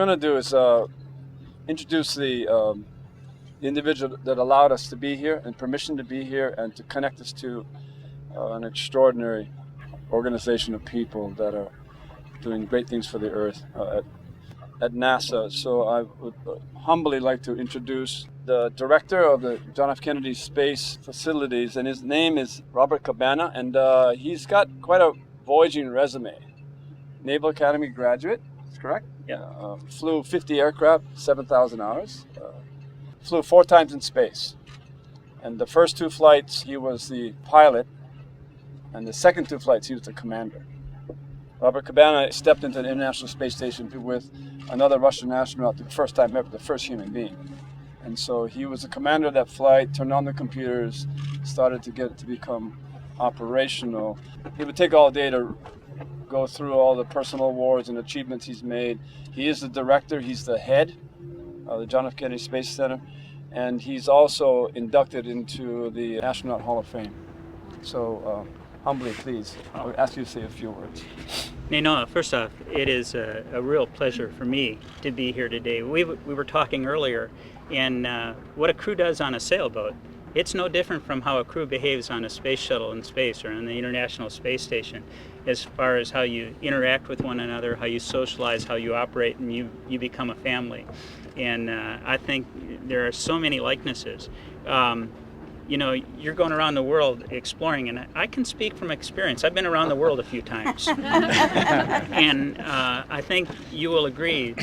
going to do is introduce the individual that allowed us to be here and permission to be here and to connect us to an extraordinary organization of people that are doing great things for the Earth at NASA. So I would humbly like to introduce the director of the John F. Kennedy Space Facilities, and his name is Robert Cabana, and he's got quite a voyaging resume. Naval Academy graduate, that's correct? Yeah. Flew 50 aircraft, 7,000 hours. Flew 4 times in space. And the first 2 flights, he was the pilot, and the second 2 flights, he was the commander. Robert Cabana stepped into the International Space Station with another Russian astronaut the first time ever, the first human being. And so he was the commander of that flight, turned on the computers, started to get it to become operational. He would take all day to go through all the personal awards and achievements he's made. He is the director, he's the head of the John F. Kennedy Space Center, and he's also inducted into the Astronaut Hall of Fame. So humbly, please, I'll ask you to say a few words. No, first off, it is a real pleasure for me to be here today. We were talking earlier, and what a crew does on a sailboat, it's no different from how a crew behaves on a space shuttle in space or on the International Space Station, as far as how you interact with one another, how you socialize, how you operate, and you become a family. And I think there are so many likenesses. You know, you're going around the world exploring, and I can speak from experience. I've been around the world a few times. And I think you will agree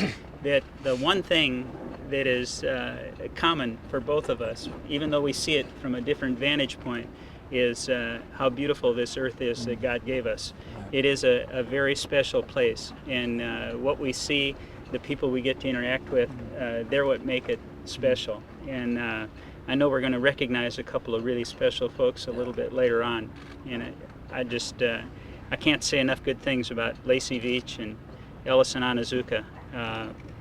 that the one thing that is common for both of us, even though we see it from a different vantage point, is how beautiful this earth is that God gave us. It is a very special place, and what we see, the people we get to interact with, they're what make it special. And I know we're going to recognize a couple of really special folks a little bit later on, and I can't say enough good things about Lacy Veach and Ellison Onizuka.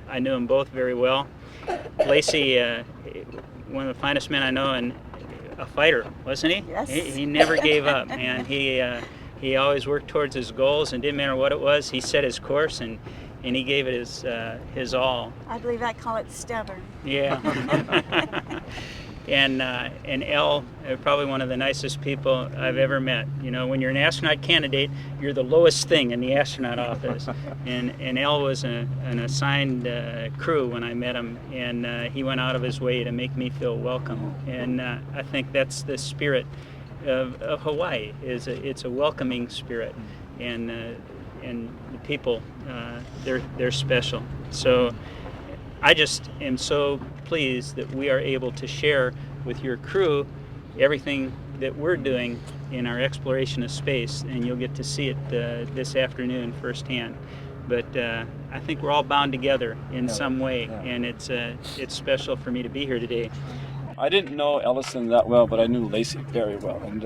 I knew them both very well. Lacy, one of the finest men I know, and a fighter, wasn't he? Yes. He never gave up, man. He always worked towards his goals, and didn't matter what it was. He set his course, and he gave it his all. I believe I call it stubborn. Yeah. And Elle, probably one of the nicest people I've ever met. You know, when you're an astronaut candidate, you're the lowest thing in the astronaut office. And Elle was an assigned crew when I met him, and he went out of his way to make me feel welcome. And I think that's the spirit of Hawaii. It's a welcoming spirit, and the people, they're special. So I just am so pleased that we are able to share with your crew everything that we're doing in our exploration of space, and you'll get to see it this afternoon firsthand. But I think we're all bound together in some way, and it's special for me to be here today. I didn't know Ellison that well, but I knew Lacy very well, and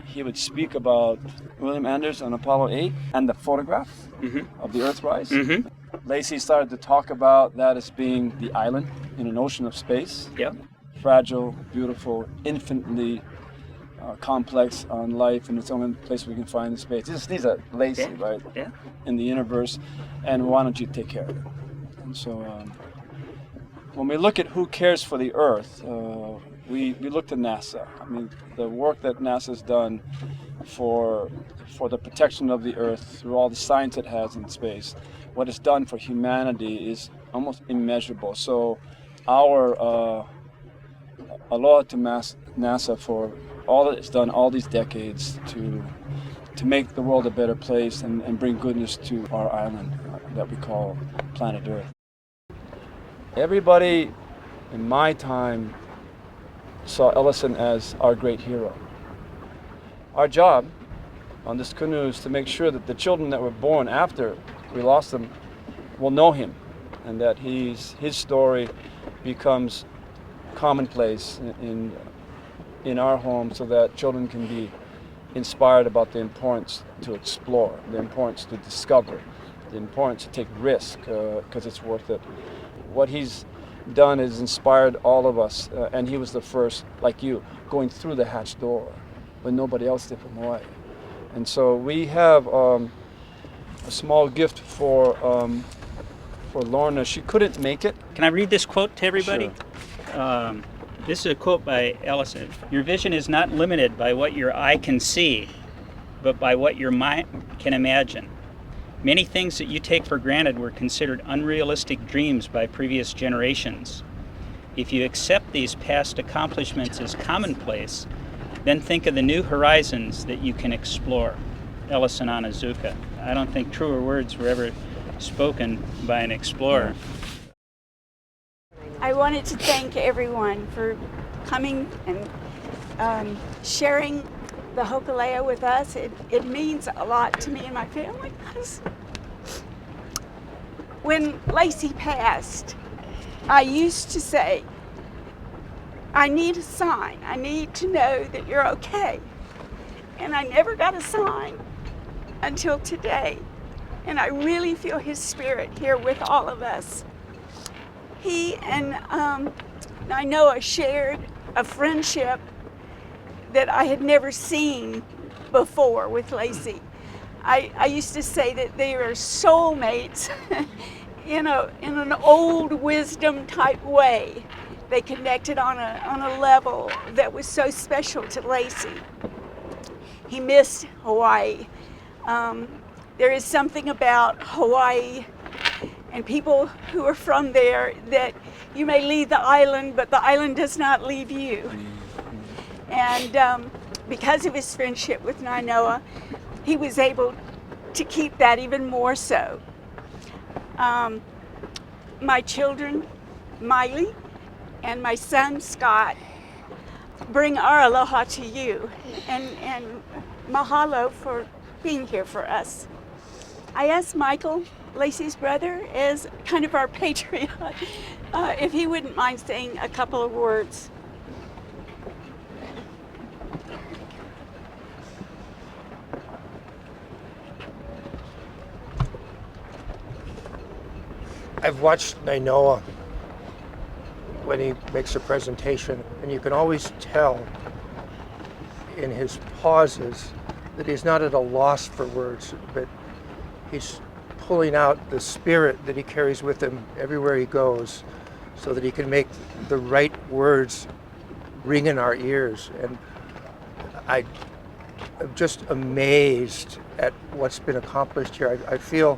he would speak about William Anders on Apollo 8 and the photograph of the Earthrise. Mm-hmm. Lacy started to talk about that as being the island in an ocean of space. Yep. Fragile, beautiful, infinitely complex on life, and it's the only place we can find in space. These are Lacy, right? Yeah. In the universe, and why don't you take care of it? And so when we look at who cares for the Earth, we look to NASA. I mean, the work that NASA's done for the protection of the Earth through all the science it has in space, what it's done for humanity is almost immeasurable. So our aloha to NASA for all that it's done all these decades to make the world a better place and bring goodness to our island that we call planet Earth. Everybody in my time saw Ellison as our great hero. Our job on this canoe is to make sure that the children that were born after we lost them will know him, and that his story becomes commonplace in our home, so that children can be inspired about the importance to explore, the importance to discover, the importance to take risk, because it's worth it. What he's done has inspired all of us, and he was the first, like you, going through the hatch door when nobody else did from Hawaii. And so we have a small gift for Lorna. She couldn't make it. Can I read this quote to everybody? Sure. This is a quote by Ellison. Your vision is not limited by what your eye can see, but by what your mind can imagine. Many things that you take for granted were considered unrealistic dreams by previous generations. If you accept these past accomplishments as commonplace, then think of the new horizons that you can explore. Ellison, Onizuka. I don't think truer words were ever spoken by an explorer. I wanted to thank everyone for coming and sharing the Hokulea with us. It means a lot to me and my family. When Lacy passed, I used to say, I need a sign. I need to know that you're okay. And I never got a sign until today. And I really feel his spirit here with all of us. He and Nainoa shared a friendship that I had never seen before with Lacy. I used to say that they are soulmates in an old wisdom type way. They connected on a level that was so special to Lacy. He missed Hawaii. There is something about Hawaii and people who are from there that you may leave the island, but the island does not leave you. And because of his friendship with Nainoa, he was able to keep that even more so. My children, Miley, and my son, Scott, bring our aloha to you, and mahalo for being here for us. I asked Michael, Lacy's brother, as kind of our patriot, if he wouldn't mind saying a couple of words. I've watched Nainoa when he makes a presentation, and you can always tell in his pauses that he's not at a loss for words, but he's pulling out the spirit that he carries with him everywhere he goes so that he can make the right words ring in our ears. And I'm just amazed at what's been accomplished here. I feel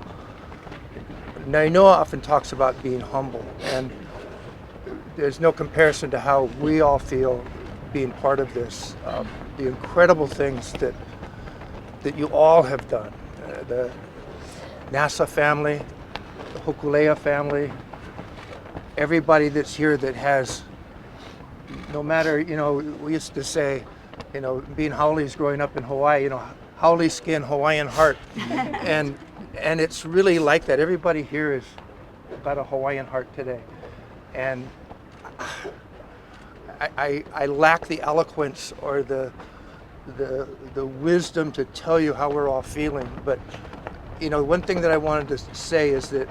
Nainoa often talks about being humble, and there's no comparison to how we all feel being part of this. The incredible things that you all have done. The NASA family, the Hokulea family, everybody that's here that has, no matter, we used to say, being Hauli's growing up in Hawaii, Hauli skin, Hawaiian heart. And it's really like that. Everybody here is got a Hawaiian heart today. And I lack the eloquence or the wisdom to tell you how we're all feeling. But, one thing that I wanted to say is that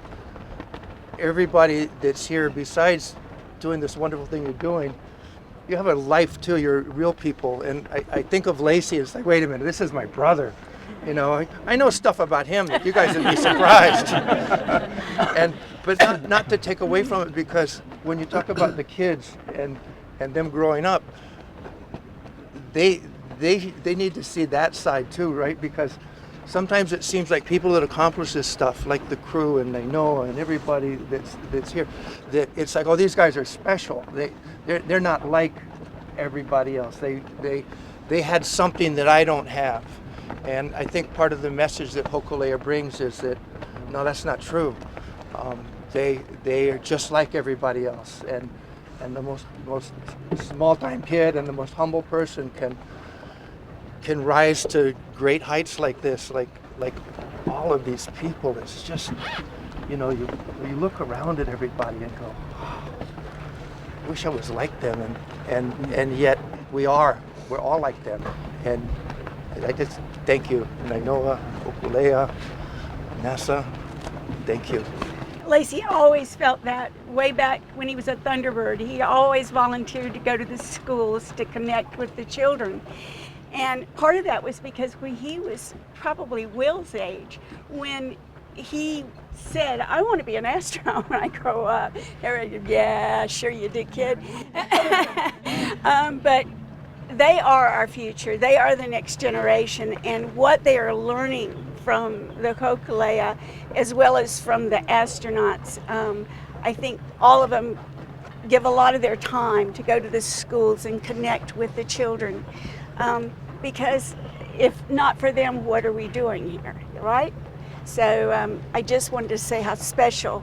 everybody that's here, besides doing this wonderful thing you're doing, you have a life too. You're real people. And I think of Lacy, it's like, wait a minute, this is my brother. I know stuff about him that you guys would be surprised. But not to take away from it, because when you talk about the kids and them growing up, they need to see that side too, right? Because sometimes it seems like people that accomplish this stuff, like the crew and Nainoa and everybody that's here, that it's like, oh, these guys are special. They're not like everybody else. They had something that I don't have. And I think part of the message that Hokulea brings is that, no, that's not true. They are just like everybody else. And the most small-time kid and the most humble person can rise to great heights like this, like all of these people. It's just, you look around at everybody and go, oh, I wish I was like them. And yet we're all like them. And I just thank you, Nainoa, Hokulea, NASA, thank you. Lacy always felt that way back when he was a Thunderbird. He always volunteered to go to the schools to connect with the children. And part of that was because he was probably Will's age when he said, I want to be an astronaut when I grow up. Everybody said, yeah, sure you did, kid. But they are our future. They are the next generation, and what they are learning from the Hokulea as well as from the astronauts, I think all of them give a lot of their time to go to the schools and connect with the children, because if not for them, what are we doing here, right? So I just wanted to say how special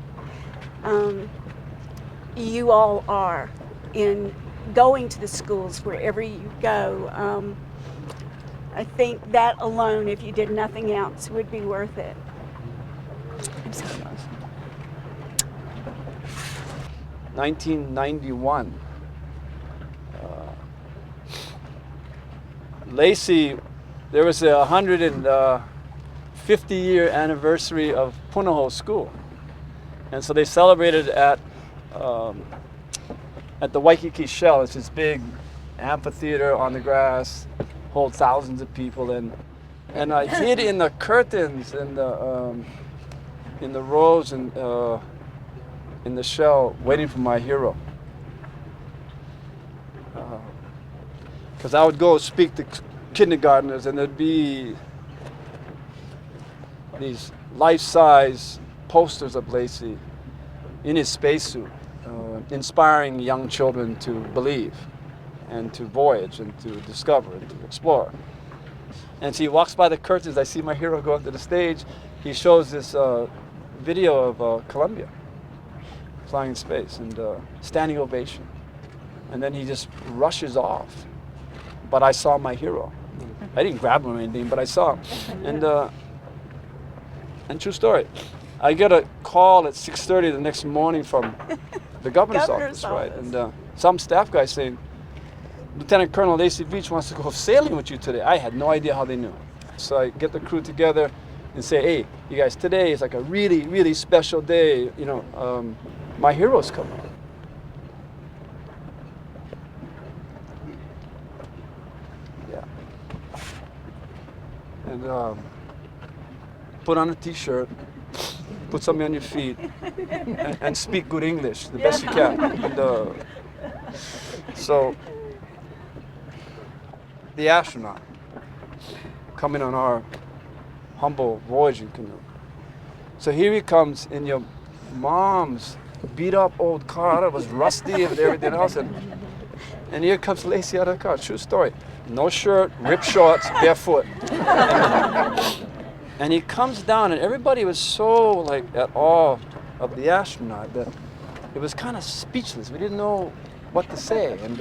you all are in going to the schools wherever you go. I think that alone, if you did nothing else, would be worth it. I'm so emotional. 1991. Lacy, there was a 150-year anniversary of Punahou School, and so they celebrated at the Waikiki Shell. It's this big amphitheater on the grass, hold thousands of people, and I hid in the curtains and in the rows and in the shell, waiting for my hero. Because I would go speak to kindergartners, and there'd be these life-size posters of Lacy in his spacesuit, inspiring young children to believe and to voyage and to discover and to explore. And so he walks by the curtains. I see my hero go up to the stage. He shows this video of Columbia flying in space, and standing ovation. And then he just rushes off. But I saw my hero. I didn't grab him or anything, but I saw him. And true story, I get a call at 6:30 the next morning from the governor's office, right? And some staff guy saying, Lieutenant Colonel Lacy Veach wants to go sailing with you today. I had no idea how they knew. So I get the crew together and say, hey, you guys, today is like a really, really special day. You know, my hero's coming. Yeah. And put on a t-shirt, put something on your feet, and speak good English the best you can. And, so the astronaut coming on our humble voyaging canoe. So here he comes in your mom's beat up old car. It was rusty and everything else. And here comes Lacy out of the car. True story. No shirt, ripped shorts, barefoot. And he comes down, and everybody was so like at awe of the astronaut that it was kind of speechless. We didn't know what to say. And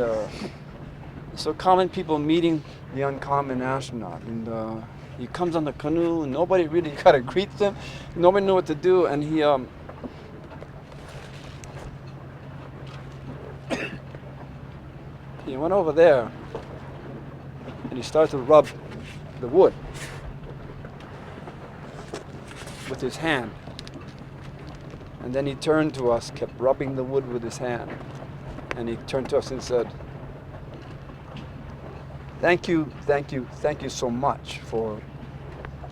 so common people meeting the uncommon astronaut. And he comes on the canoe, and nobody really kind of greets him. Nobody knew what to do, and he went over there, and he started to rub the wood with his hand. And then he turned to us, kept rubbing the wood with his hand. And he turned to us and said, thank you so much for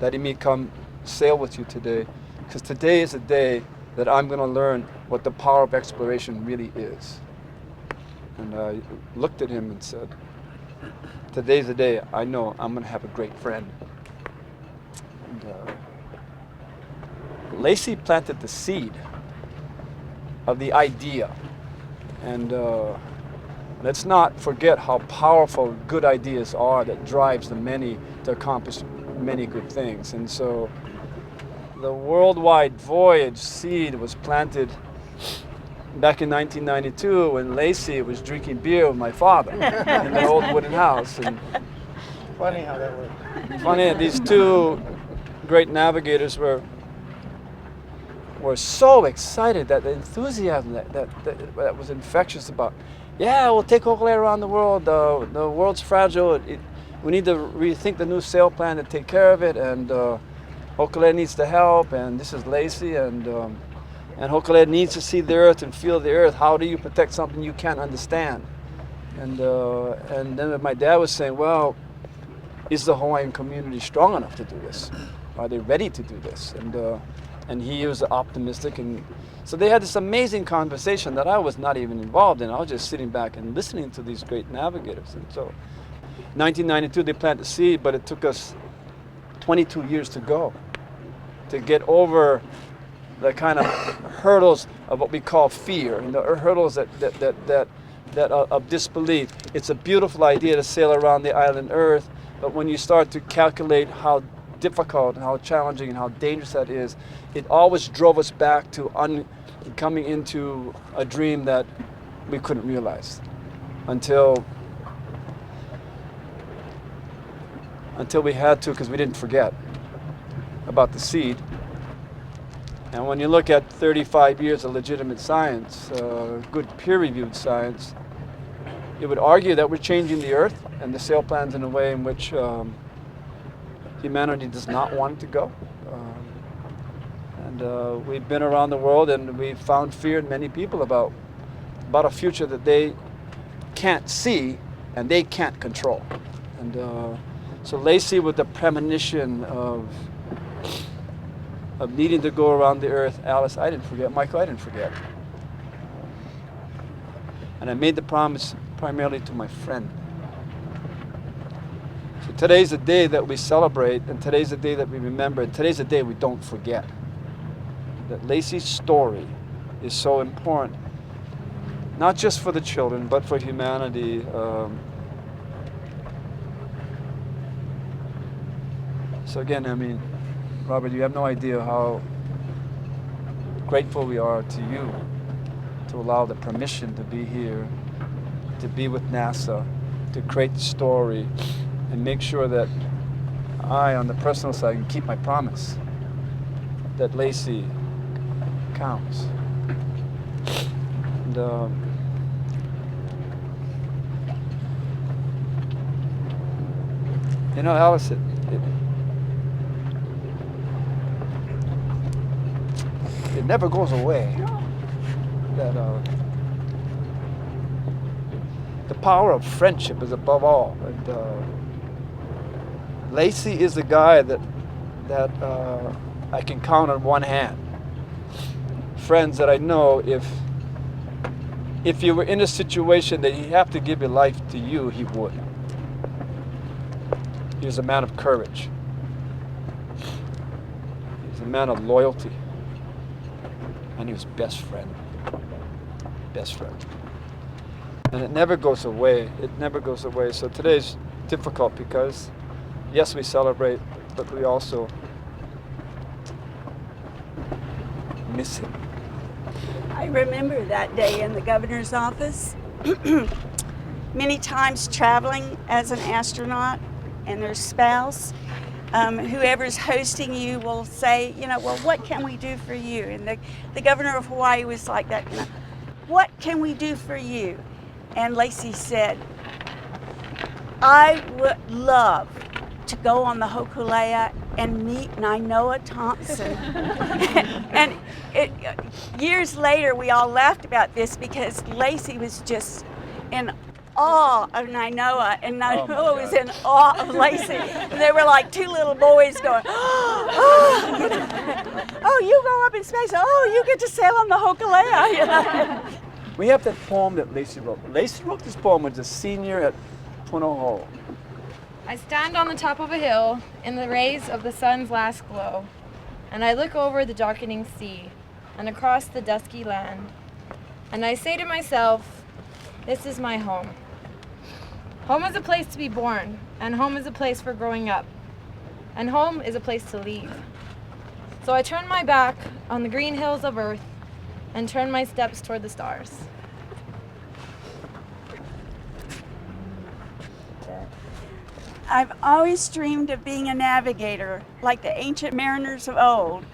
letting me come sail with you today. Because today is a day that I'm going to learn what the power of exploration really is. And I looked at him and said, today's the day I know I'm going to have a great friend. And, Lacy planted the seed of the idea. And let's not forget how powerful good ideas are that drives the many to accomplish many good things. And so the worldwide voyage seed was planted back in 1992 when Lacy was drinking beer with my father in the old wooden house. And Funny how that worked. funny, these two great navigators were so excited that the enthusiasm that was infectious about, yeah, we'll take Hokulea around the world. The world's fragile. We need to rethink the new sail plan to take care of it, and Hokulea needs to help, and this is Lacy, and Hokulea needs to see the earth and feel the earth. How do you protect something you can't understand? And then my dad was saying, well, is the Hawaiian community strong enough to do this? Are they ready to do this? And he was optimistic, and so they had this amazing conversation that I was not even involved in. I was just sitting back and listening to these great navigators. And so 1992 they planted the seed, but it took us 22 years to go to get over the kind of hurdles of what we call fear, and the hurdles that of disbelief. It's a beautiful idea to sail around the island Earth, but when you start to calculate how difficult and how challenging and how dangerous that is, it always drove us back to coming into a dream that we couldn't realize until we had to, because we didn't forget about the seed. And when you look at 35 years of legitimate science, good peer-reviewed science, it would argue that we're changing the Earth and the sail plans in a way in which humanity does not want it to go. And we've been around the world, and we've found fear in many people about a future that they can't see and they can't control. And so Lacy, with the premonition of needing to go around the Earth, Alice, I didn't forget. Michael, I didn't forget. And I made the promise primarily to my friend. So today's the day that we celebrate, and today's the day that we remember, and today's the day we don't forget. That Lacy's story is so important, not just for the children, but for humanity. So again, I mean, Robert, you have no idea how grateful we are to you to allow the permission to be here, to be with NASA, to create the story, and make sure that I, on the personal side, can keep my promise that Lacy counts. And, you know, Alice, it never goes away. That the power of friendship is above all. And Lacy is the guy that I can count on one hand. Friends that I know, if you were in a situation that he'd have to give your life to you, he would. He was a man of courage. He's a man of loyalty. And he was best friend. Best friend. And it never goes away. It never goes away. So today's difficult because, yes, we celebrate, but we also miss him. I remember that day in the governor's office. Many times traveling as an astronaut and their spouse, whoever's hosting you will say, you know, well, what can we do for you? And the governor of Hawaii was like that, you know, what can we do for you? And Lacy said, I would love to go on the Hokulea and meet Nainoa Thompson. And years later, we all laughed about this because Lacy was just in awe of Nainoa, and Nainoa was in awe of Lacy. And they were like two little boys going, oh, you know, oh, you go up in space, oh, you get to sail on the Hokulea. You know? We have that poem that Lacy wrote. Lacy wrote this poem as a senior at Punahou. I stand on the top of a hill in the rays of the sun's last glow, and I look over the darkening sea and across the dusky land, and I say to myself, this is my home. Home is a place to be born, and home is a place for growing up, and home is a place to leave. So I turn my back on the green hills of earth and turn my steps toward the stars. I've always dreamed of being a navigator, like the ancient mariners of old,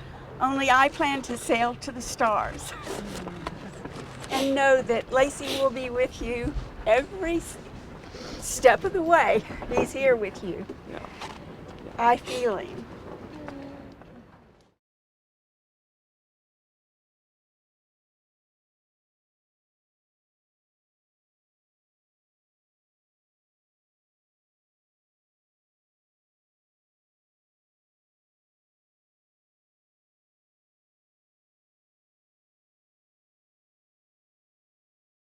only I plan to sail to the stars. And know that Lacy will be with you every step of the way. He's here with you. Yeah. I feel him.